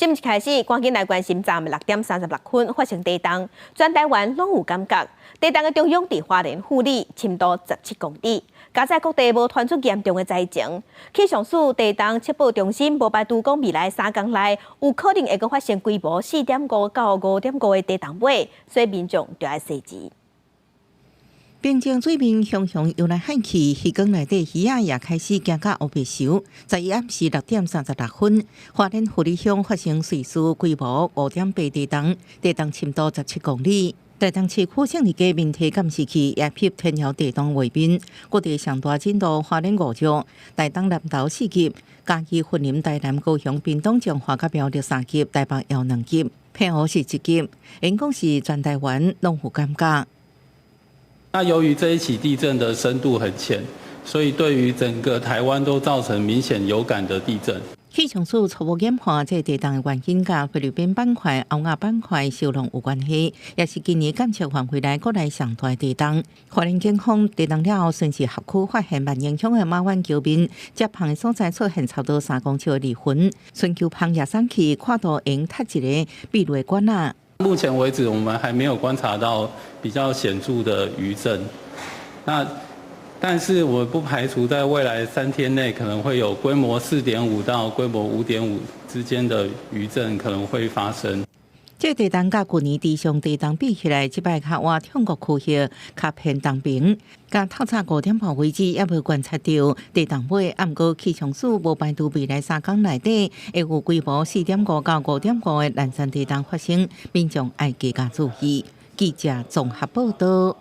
今日开始，赶紧来关心站6:36发生地震，全台湾拢有感觉。地震的中央伫花莲富里，深度17公里，加在各地无传出严重的灾情。气象署地震测报中心无排除讲未来3天内有可能会阁发生规模4.5到5.5的地震尾，所以民众就要细致。平静水面熊熊又来喊起，鱼缸内底鱼仔也开始惊到黑白熟。在暗时6:36，花莲富里乡发生岁数规模5.8地震，地震深度17公里。地震市区胜利街面体监视器也翕天桥地动画面，各地上大震度花莲5弱，台东南投4级，嘉义、云林、台南、高雄、屏东、彰化、甲苗栗3级，台北也2级，澎湖是1级。因讲是全台湾拢有感觉。那由于这一起地震的深度很浅，所以对于整个台湾都造成明显有感的地震。气象署初步研判，这地震的原因甲菲律宾板块、欧亚板块受浪有关系，也是今年监测范围内国内上大的地震。花莲警方地震了后，顺势合区发现万影乡的马湾桥面接碰的所在出现差不多3公尺的离痕，春秋旁夜山区看到用踢一个避雷管啊。目前为止，我们还没有观察到比较显著的余震。但是我不排除在未来3天内可能会有规模4.5到规模5.5之间的余震可能会发生。这地震甲去年地上地震比起来，这摆较活中国区域较偏东平，甲透早5点半为止，也无观察到地震尾。不过气象署无排除未来3天内底会有规模4.5到5.5的南山地震发生，民众要加加注意。记者综合报道。